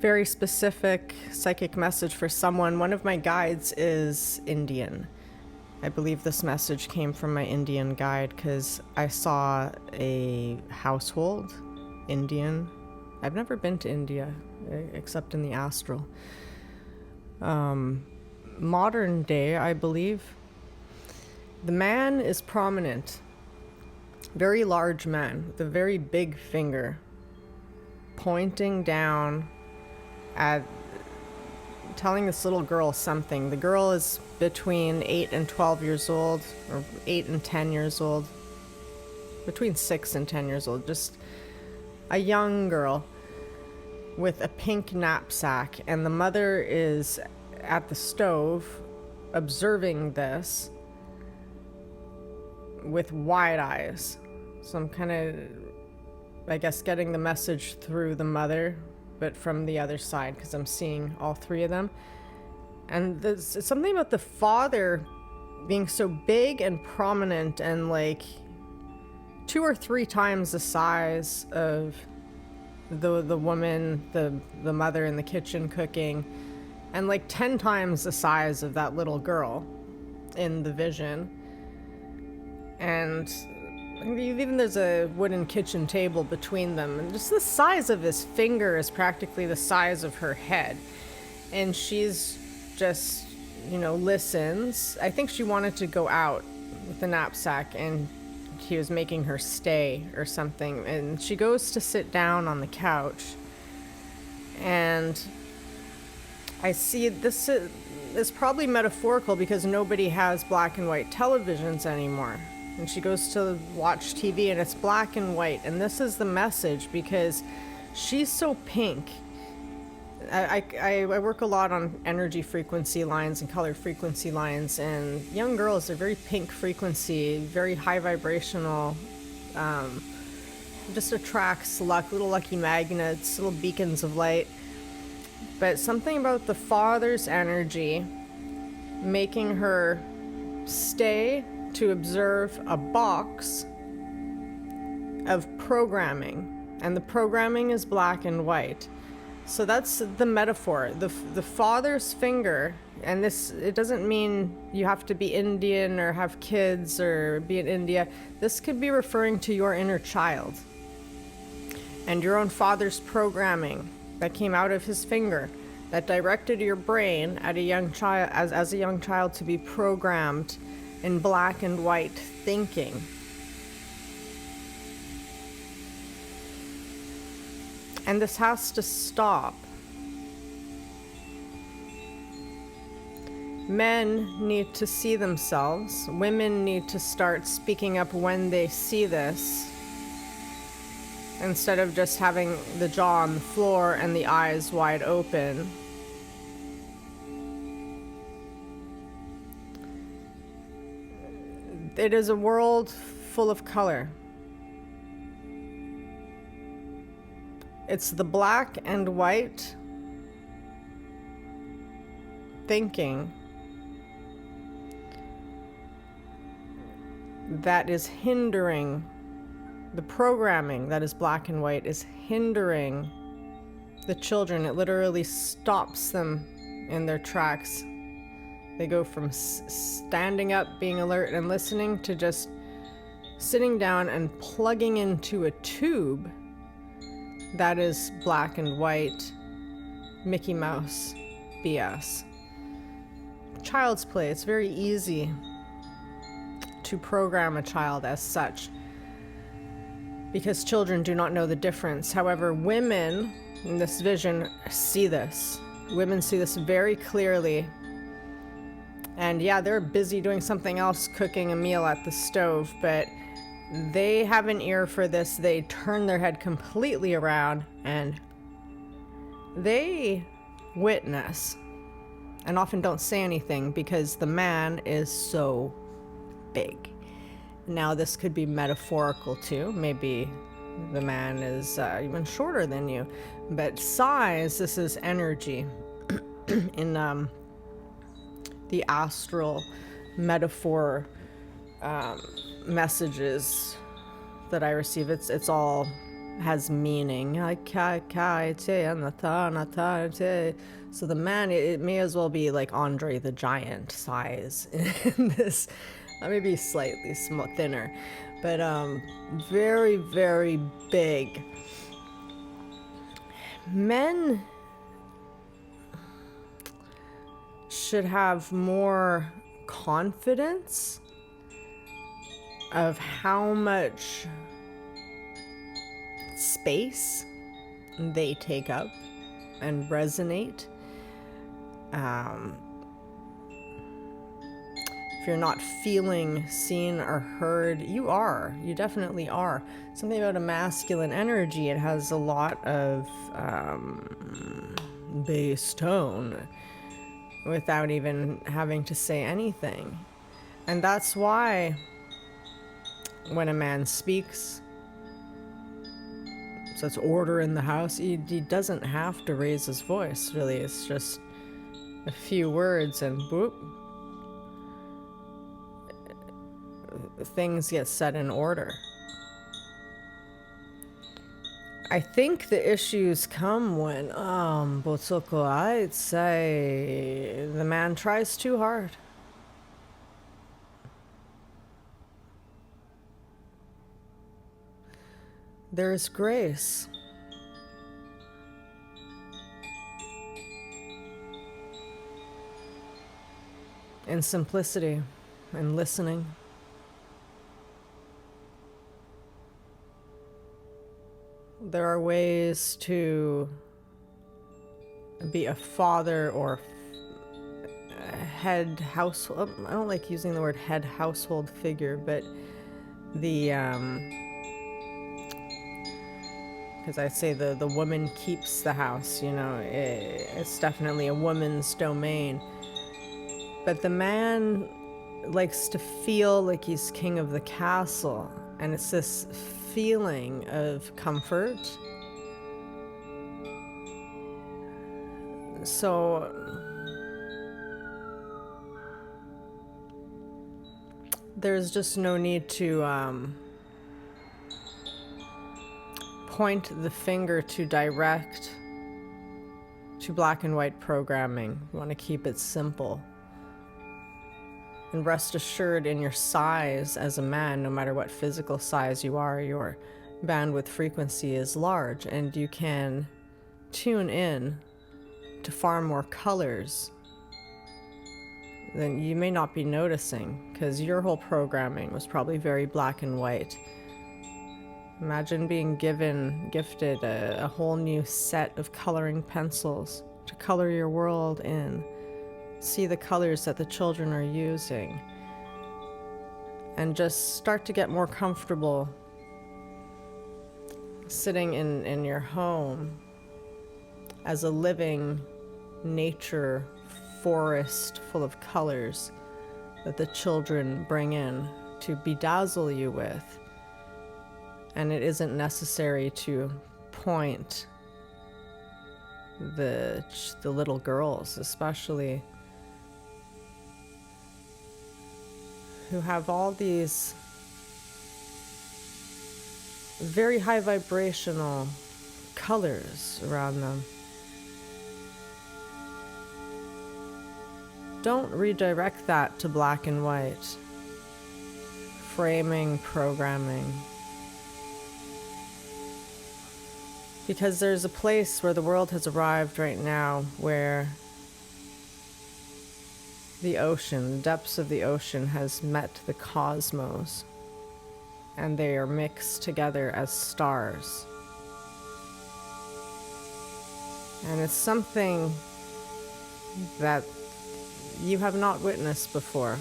very specific psychic message for someone. One of my guides is Indian. I believe this message came from my Indian guide because I saw a household Indian. I've never been to India except in the astral. Modern day, I believe. The man is prominent. Very large man with a very big finger pointing down at telling this little girl something. The girl is between 8 and 12 years old, or 8 and 10 years old, between 6 and 10 years old, just a young girl with a pink knapsack, and the mother is at the stove observing this with wide eyes. So I'm kind of, I guess, getting the message through the mother, but from the other side, because I'm seeing all three of them. And there's something about the father being so big and prominent and like 2 or 3 times the size of the woman, the mother in the kitchen cooking, and like 10 times the size of that little girl in the vision. And even there's a wooden kitchen table between them, and just the size of his finger is practically the size of her head. And she's just, listens. I think she wanted to go out with the knapsack, and he was making her stay or something. And she goes to sit down on the couch, and I see this is probably metaphorical because nobody has black and white televisions anymore. And she goes to watch TV, and it's black and white. And this is the message, because she's so pink. I work a lot on energy frequency lines and color frequency lines, and young girls are very pink frequency, very high vibrational, just attracts little lucky magnets, little beacons of light. But something about the father's energy making her stay to observe a box of programming, and the programming is black and white. So that's the metaphor. The father's finger, and it doesn't mean you have to be Indian or have kids or be in India. This could be referring to your inner child and your own father's programming that came out of his finger, that directed your brain at a young child, as a young child, to be programmed in black and white thinking. And this has to stop. Men need to see themselves. Women need to start speaking up when they see this, instead of just having the jaw on the floor and the eyes wide open. It is a world full of color. It's the black and white thinking that is hindering the programming that is black and white, is hindering the children. It literally stops them in their tracks. They go from standing up, being alert and listening, to just sitting down and plugging into a tube that is black and white Mickey Mouse BS. Child's play. It's very easy to program a child as such, because children do not know the difference. However, women in this vision see this. Women see this very clearly. And yeah, they're busy doing something else, cooking a meal at the stove, but they have an ear for this. They turn their head completely around and they witness, and often don't say anything because the man is so big. Now, this could be metaphorical too. Maybe the man is even shorter than you, but size, this is energy. In the astral metaphor messages that I receive, it's all has meaning. So the man, it may as well be like Andre the Giant size in this. Maybe slightly thinner, but very, very big. Men should have more confidence of how much space they take up and resonate. If you're not feeling seen or heard, you are. You definitely are. Something about a masculine energy, it has a lot of bass tone without even having to say anything. And that's why when a man speaks, so it's order in the house, he doesn't have to raise his voice, really. It's just a few words and boop, things get set in order. I think the issues come when, Botsoko, I'd say the man tries too hard. There's grace. In simplicity and listening. There are ways to be a father or a head household. I don't like using the word head household figure, but the because I say the woman keeps the house, you know, it's definitely a woman's domain. But the man likes to feel like he's king of the castle, and it's this feeling of comfort. So there's just no need to point the finger to direct to black and white programming. You want to keep it simple. And rest assured, in your size as a man, no matter what physical size you are, your bandwidth frequency is large, and you can tune in to far more colors than you may not be noticing, because your whole programming was probably very black and white. Imagine being gifted a whole new set of coloring pencils to color your world in. See the colors that the children are using, and just start to get more comfortable sitting in your home as a living nature forest full of colors that the children bring in to bedazzle you with. And it isn't necessary to point the little girls, especially, who have all these very high vibrational colors around them. Don't redirect that to black and white. Framing, programming. Because there's a place where the world has arrived right now where the ocean, the depths of the ocean, has met the cosmos, and they are mixed together as stars. And it's something that you have not witnessed before.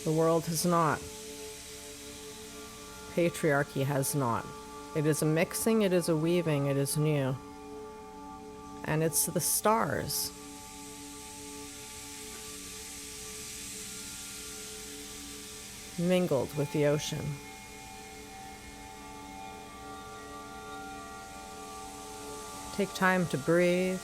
The world has not. Patriarchy has not. It is a mixing, it is a weaving, it is new. And it's the stars. Mingled with the ocean. Take time to breathe.